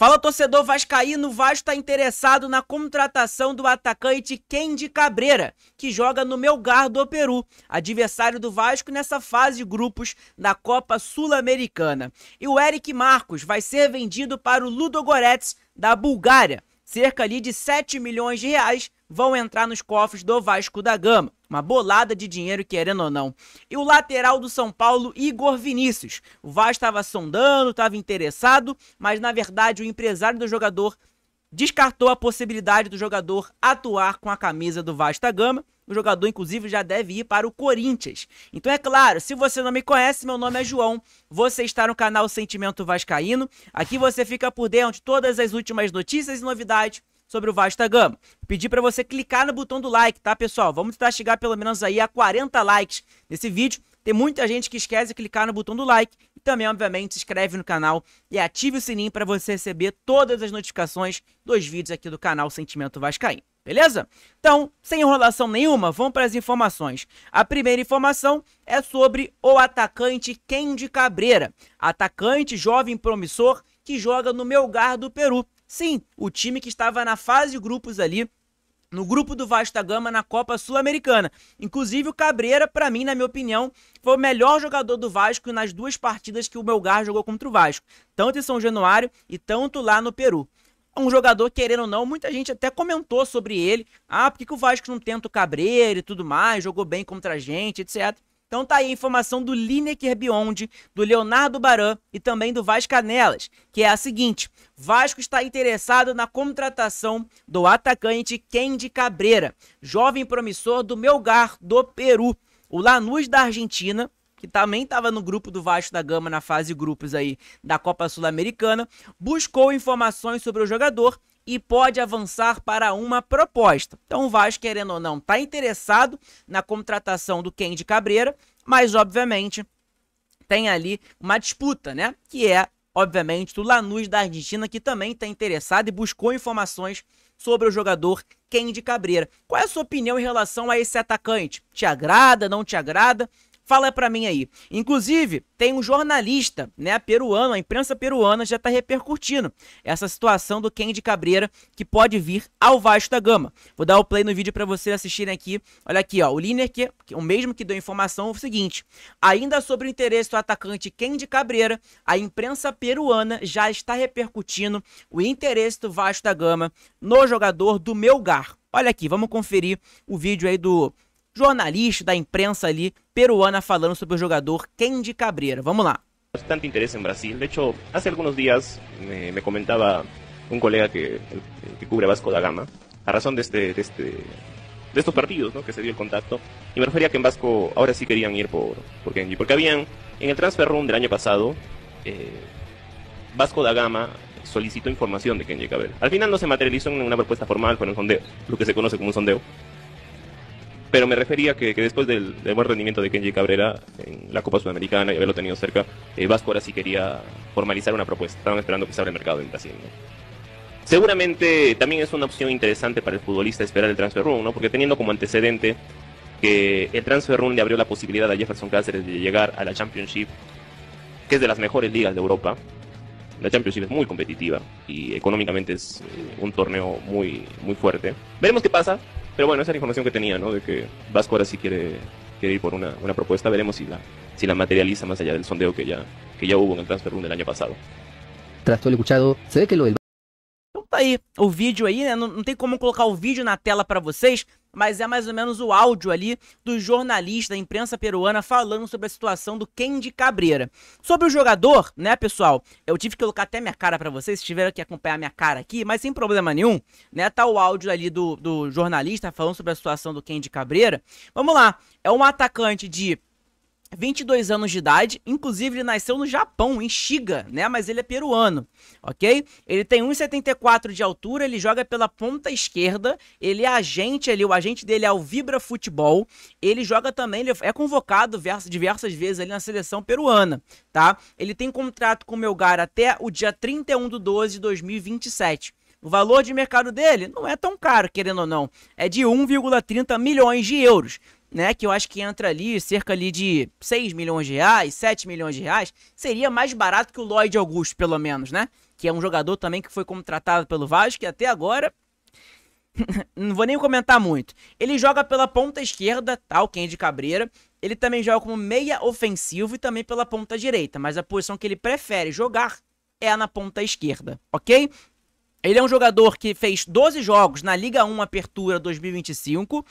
Fala, torcedor vascaíno, o Vasco está interessado na contratação do atacante Kendi Cabreira, que joga no Melgar do Peru, adversário do Vasco nessa fase de grupos da Copa Sul-Americana. E o Eric Marcos vai ser vendido para o Ludogorets da Bulgária. Cerca ali de 7 milhões de reais vão entrar nos cofres do Vasco da Gama. Uma bolada de dinheiro, querendo ou não. E o lateral do São Paulo, Igor Vinícius. O Vasco estava sondando, estava interessado, mas na verdade o empresário do jogador descartou a possibilidade do jogador atuar com a camisa do Vasco da Gama. O jogador, inclusive, já deve ir para o Corinthians. Então, é claro, se você não me conhece, meu nome é João. Você está no canal Sentimento Vascaíno. Aqui você fica por dentro de todas as últimas notícias e novidades sobre o Vasco da Gama. Pedir para você clicar no botão do like, tá, pessoal? Vamos tentar chegar pelo menos aí a 40 likes nesse vídeo. Tem muita gente que esquece de clicar no botão do like. E também, obviamente, se inscreve no canal e ative o sininho para você receber todas as notificações dos vídeos aqui do canal Sentimento Vascaíno. Beleza? Então, sem enrolação nenhuma, vamos para as informações. A primeira informação é sobre o atacante Kendi Cabreira. Atacante jovem promissor que joga no Melgar do Peru. Sim, o time que estava na fase de grupos ali, no grupo do Vasco da Gama na Copa Sul-Americana. Inclusive o Cabreira, para mim, na minha opinião, foi o melhor jogador do Vasco nas duas partidas que o Melgar jogou contra o Vasco. Tanto em São Januário e tanto lá no Peru. Um jogador, querendo ou não, muita gente até comentou sobre ele. Ah, por que o Vasco não tenta o Cabreira e tudo mais, jogou bem contra a gente, etc. Então tá aí a informação do Lineker Beyond, do Leonardo Baran e também do Vascanelas, que é a seguinte: Vasco está interessado na contratação do atacante Kendi Cabreira, jovem promissor do Melgar do Peru. O Lanús da Argentina, que também estava no grupo do Vasco da Gama na fase de grupos aí da Copa Sul-Americana, buscou informações sobre o jogador e pode avançar para uma proposta. Então o Vasco, querendo ou não, está interessado na contratação do Kendi Cabreira, mas obviamente tem ali uma disputa, né? Que é, obviamente, do Lanús da Argentina, que também está interessado e buscou informações sobre o jogador Kendi Cabreira. Qual é a sua opinião em relação a esse atacante? Te agrada, não te agrada? Fala pra mim aí. Inclusive, tem um jornalista, né, peruano, a imprensa peruana já tá repercutindo essa situação do Kendi Cabreira que pode vir ao Vasco da Gama. Vou dar o play no vídeo pra vocês assistirem aqui. Olha aqui, ó, o Lineker, o mesmo que deu informação, é o seguinte: ainda sobre o interesse do atacante Kendi Cabreira, a imprensa peruana já está repercutindo o interesse do Vasco da Gama no jogador do Melgar. Olha aqui, vamos conferir o vídeo aí do jornalista da imprensa ali peruana falando sobre o jogador Kendi Cabreira. Vamos lá. Bastante interés en Brasil. De hecho, hace algunos días me comentaba un colega que cubre Vasco da Gama, a razón de estos partidos, ¿no?, que se dio el contacto, y me refería que en Vasco ahora sí querían ir por Kendi, porque habían, en el transfer room del año pasado, Vasco da Gama solicitó información de Kendi Cabreira. Al final no se materializó en una propuesta formal, fue un sondeo, lo que se conoce como un sondeo. Pero me refería que después del buen rendimiento de Kendi Cabreira en la Copa Sudamericana y haberlo tenido cerca, Vasco ahora sí quería formalizar una propuesta. Estaban esperando que se abra el mercado en Brasil, ¿no? Seguramente también es una opción interesante para el futbolista esperar el transfer room, ¿no? Porque teniendo como antecedente que el transfer room le abrió la posibilidad a Jefferson Cáceres de llegar a la Championship, que es de las mejores ligas de Europa. La Championship es muy competitiva y económicamente es un torneo muy fuerte. Veremos qué pasa. Pero bueno, esa es la información que tenía, ¿no? De que Vasco ahora sí quiere ir por una propuesta. Veremos si la materializa más allá del sondeo que ya hubo en el transfer room del año pasado. Tras todo lo escuchado, se ve que lo del... Então tá aí o vídeo aí, né? Não tem como colocar o vídeo na tela pra vocês, mas é mais ou menos o áudio ali do jornalista da imprensa peruana falando sobre a situação do Kendi Cabreira. Sobre o jogador, né, pessoal, eu tive que colocar até minha cara pra vocês, se tiveram que acompanhar minha cara aqui, mas sem problema nenhum, né, tá o áudio ali do jornalista falando sobre a situação do Kendi Cabreira. Vamos lá, é um atacante de 22 anos de idade, inclusive ele nasceu no Japão, em Shiga, né, mas ele é peruano, ok? Ele tem 1,74 de altura, ele joga pela ponta esquerda, ele é agente ali, o agente dele é o Vibra Futebol, ele joga também, ele é convocado diversas vezes ali na seleção peruana, tá? Ele tem contrato com o Melgar até o dia 31/12 de 2027. O valor de mercado dele não é tão caro, querendo ou não, é de 1,30 milhões de euros. Né, que eu acho que entra ali cerca ali de 6 milhões de reais, 7 milhões de reais, seria mais barato que o Lloyd Augusto, pelo menos, né? que é um jogador também que foi contratado pelo Vasco e até agora não vou nem comentar muito. Ele joga pela ponta esquerda, tá? O Kendi Cabreira. Ele também joga como meia ofensivo e também pela ponta direita, mas a posição que ele prefere jogar é na ponta esquerda, ok? Ele é um jogador que fez 12 jogos na Liga 1 Apertura 2025,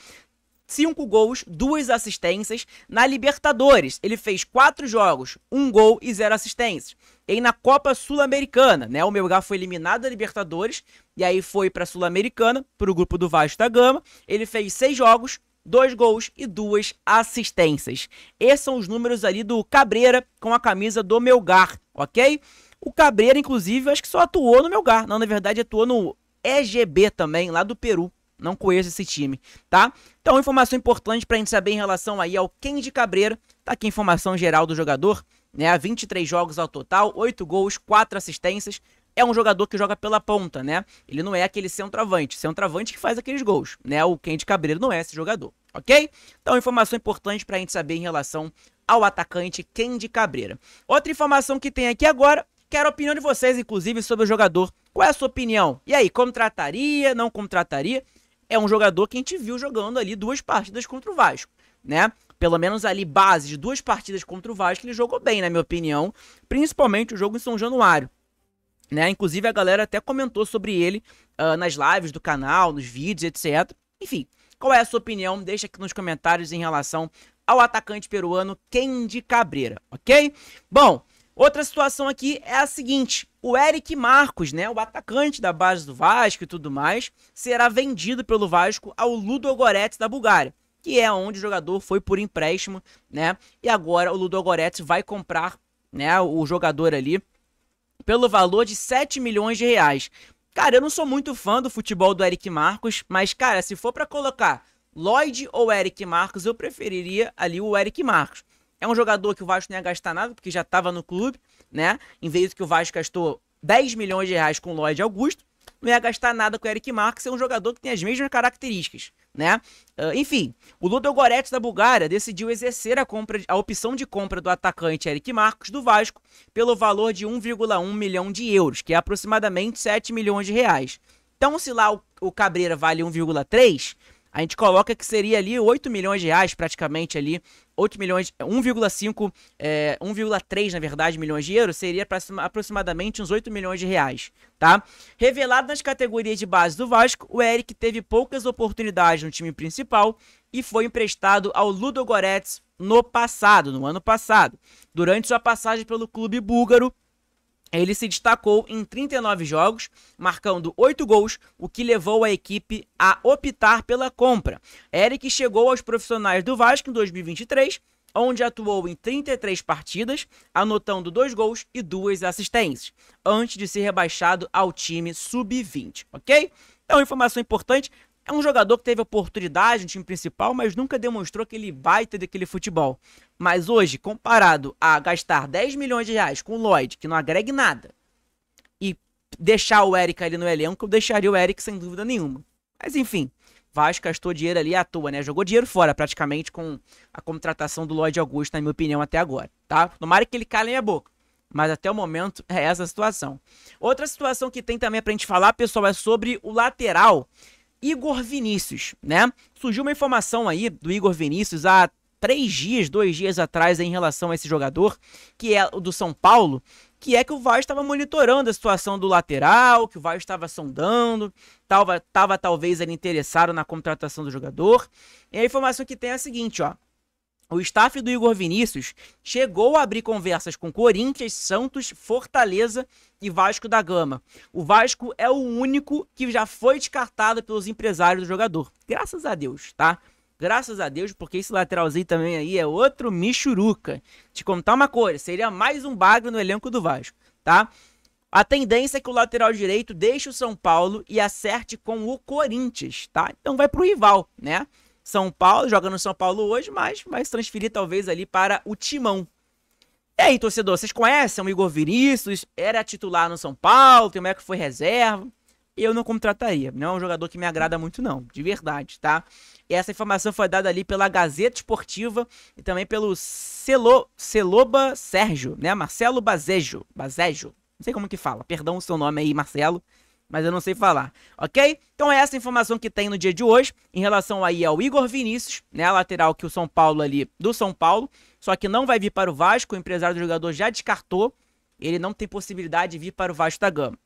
5 gols, 2 assistências. Na Libertadores, ele fez 4 jogos, 1 gol e 0 assistências. E na Copa Sul-Americana, né? O Melgar foi eliminado da Libertadores e aí foi para a Sul-Americana, para o grupo do Vasco da Gama. Ele fez 6 jogos, 2 gols e 2 assistências. Esses são os números ali do Cabreira com a camisa do Melgar, ok? O Cabreira, inclusive, acho que só atuou no Melgar. Não, na verdade, atuou no EGB também, lá do Peru. Não conheço esse time, tá? Então, informação importante pra gente saber em relação aí ao Kendi Cabreira. Tá aqui a informação geral do jogador, né? 23 jogos ao total, 8 gols, 4 assistências. É um jogador que joga pela ponta, né? Ele não é aquele centroavante que faz aqueles gols, né? O Kendi Cabreira não é esse jogador, ok? Então, informação importante pra gente saber em relação ao atacante Kendi Cabreira. Outra informação que tem aqui agora, quero a opinião de vocês, inclusive, sobre o jogador. Qual é a sua opinião? E aí, contrataria, não contrataria? É um jogador que a gente viu jogando ali 2 partidas contra o Vasco, né? Pelo menos ali, base de 2 partidas contra o Vasco, ele jogou bem, na minha opinião. Principalmente o jogo em São Januário, né? Inclusive, a galera até comentou sobre ele nas lives do canal, nos vídeos, etc. Enfim, qual é a sua opinião? Deixa aqui nos comentários em relação ao atacante peruano Kendi Cabreira, ok? Bom, outra situação aqui é a seguinte: o Eric Marcos, né, o atacante da base do Vasco e tudo mais, será vendido pelo Vasco ao Ludogorets da Bulgária, que é onde o jogador foi por empréstimo, né? E agora o Ludogorets vai comprar, né, o jogador ali pelo valor de 7 milhões de reais. Cara, eu não sou muito fã do futebol do Eric Marcos, mas, cara, se for pra colocar Lloyd ou Eric Marcos, eu preferiria ali o Eric Marcos. É um jogador que o Vasco não ia gastar nada, porque já estava no clube, né? Em vez que o Vasco gastou 10 milhões de reais com o Lloyd Augusto, não ia gastar nada com o Eric Marcos, é um jogador que tem as mesmas características, né? Enfim, o Ludogorets da Bulgária decidiu exercer a opção de compra do atacante Eric Marcos do Vasco pelo valor de 1,1 milhão de euros, que é aproximadamente 7 milhões de reais. Então, se lá o Cabreira vale 1,3, a gente coloca que seria ali 8 milhões de reais, praticamente ali, 8 milhões, 1,5, 1,3 na verdade milhões de euros, seria aproximadamente uns 8 milhões de reais, tá? Revelado nas categorias de base do Vasco, o Eric teve poucas oportunidades no time principal e foi emprestado ao Ludogorets no ano passado. Durante sua passagem pelo clube búlgaro, ele se destacou em 39 jogos, marcando 8 gols, o que levou a equipe a optar pela compra. Eric chegou aos profissionais do Vasco em 2023, onde atuou em 33 partidas, anotando 2 gols e 2 assistências, antes de ser rebaixado ao time sub-20, ok? Então, informação importante, é um jogador que teve oportunidade no time principal, mas nunca demonstrou que ele vai ter daquele futebol. Mas hoje, comparado a gastar 10 milhões de reais com o Lloyd, que não agrega nada, e deixar o Eric ali no elenco, eu deixaria o Eric sem dúvida nenhuma. Mas enfim, Vasco gastou dinheiro ali à toa, né? Jogou dinheiro fora praticamente com a contratação do Lloyd Augusto, na minha opinião, até agora, tá? Tomara que ele cale a minha boca. Mas até o momento é essa a situação. Outra situação que tem também pra gente falar, pessoal, é sobre o lateral Igor Vinícius, né? Surgiu uma informação aí do Igor Vinícius há 2 dias atrás em relação a esse jogador, que é o do São Paulo, que é que o Vasco estava monitorando a situação do lateral, que o Vasco estava sondando, estava talvez ali interessado na contratação do jogador. E a informação que tem é a seguinte, ó. O staff do Igor Vinícius chegou a abrir conversas com Corinthians, Santos, Fortaleza e Vasco da Gama. O Vasco é o único que já foi descartado pelos empresários do jogador. Graças a Deus, tá? Graças a Deus, porque esse lateralzinho também aí é outro michuruca. Te contar uma coisa, seria mais um bagre no elenco do Vasco, tá? A tendência é que o lateral direito deixe o São Paulo e acerte com o Corinthians, tá? Então vai pro rival, né? São Paulo, joga no São Paulo hoje, mas vai se transferir talvez ali para o Timão. E aí, torcedor, vocês conhecem o Igor Vinícius? Era titular no São Paulo, tem uma época que foi reserva. Eu não contrataria, não é um jogador que me agrada muito não, de verdade, tá? E essa informação foi dada ali pela Gazeta Esportiva e também pelo Celoba Sérgio, né? Marcelo Bazejo, Não sei como que fala. Perdão o seu nome aí, Marcelo, mas eu não sei falar, ok? Então é essa a informação que tem no dia de hoje em relação aí ao Igor Vinícius, né, a lateral que o São Paulo ali, do São Paulo, só que não vai vir para o Vasco, o empresário do jogador já descartou, ele não tem possibilidade de vir para o Vasco da Gama.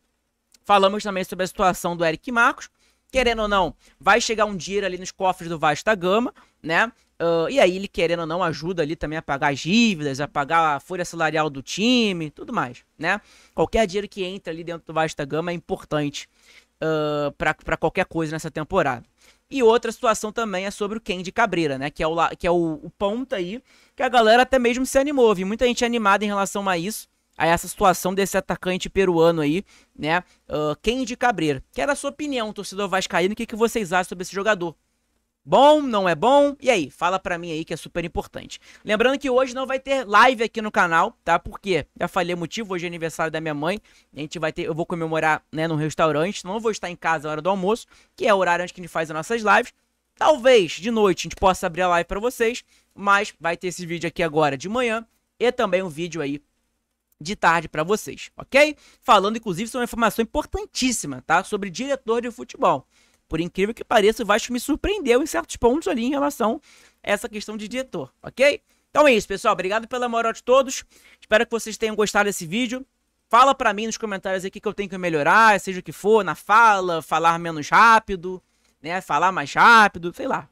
Falamos também sobre a situação do Eric Marcos, querendo ou não, vai chegar um dinheiro ali nos cofres do Vasco da Gama, né? E aí ele, querendo ou não, ajuda ali também a pagar as dívidas, a pagar a folha salarial do time, tudo mais, né? Qualquer dinheiro que entra ali dentro do Vasco da Gama é importante para qualquer coisa nessa temporada. E outra situação também é sobre o Kendi Cabreira, né? Que é o ponto aí que a galera até mesmo se animou. Vi muita gente animada em relação a isso, a essa situação desse atacante peruano aí, né? Kendi Cabreira. Quero a sua opinião, torcedor vascaíno, o que vocês acham sobre esse jogador? Bom, não é bom? E aí, fala pra mim aí que é super importante. Lembrando que hoje não vai ter live aqui no canal, tá? Porque já falei o motivo, hoje é aniversário da minha mãe. Eu vou comemorar, né, no restaurante. Não vou estar em casa na hora do almoço, que é o horário antes que a gente faz as nossas lives. Talvez de noite a gente possa abrir a live pra vocês, mas vai ter esse vídeo aqui agora de manhã e também um vídeo aí de tarde pra vocês, ok? Falando inclusive sobre uma informação importantíssima, tá? Sobre diretor de futebol. Por incrível que pareça, o Vasco me surpreendeu em certos pontos ali em relação a essa questão de diretor, ok? Então é isso, pessoal. Obrigado pela moral de todos. Espero que vocês tenham gostado desse vídeo. Fala pra mim nos comentários aí o que eu tenho que melhorar, seja o que for, na fala, falar menos rápido, né? Falar mais rápido, sei lá.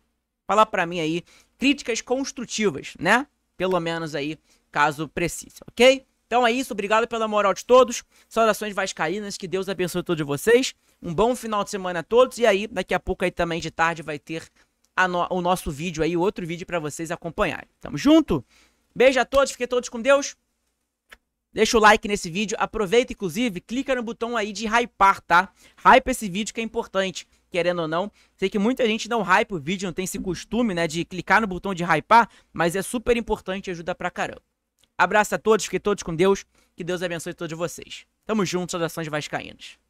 Fala pra mim aí críticas construtivas, né? Pelo menos aí, caso precise, ok? Então é isso, obrigado pela moral de todos. Saudações vascaínas, que Deus abençoe todos vocês. Um bom final de semana a todos. E aí, daqui a pouco aí também de tarde vai ter o nosso vídeo aí, outro vídeo pra vocês acompanharem. Tamo junto? Beijo a todos, fiquem todos com Deus. Deixa o like nesse vídeo. Aproveita, inclusive, clica no botão aí de hypar, tá? Hype esse vídeo que é importante, querendo ou não. Sei que muita gente não hype o vídeo, não tem esse costume, né, de clicar no botão de hypar, mas é super importante e ajuda pra caramba. Abraço a todos, fiquem todos com Deus. Que Deus abençoe todos vocês. Tamo junto, saudações vascaínas.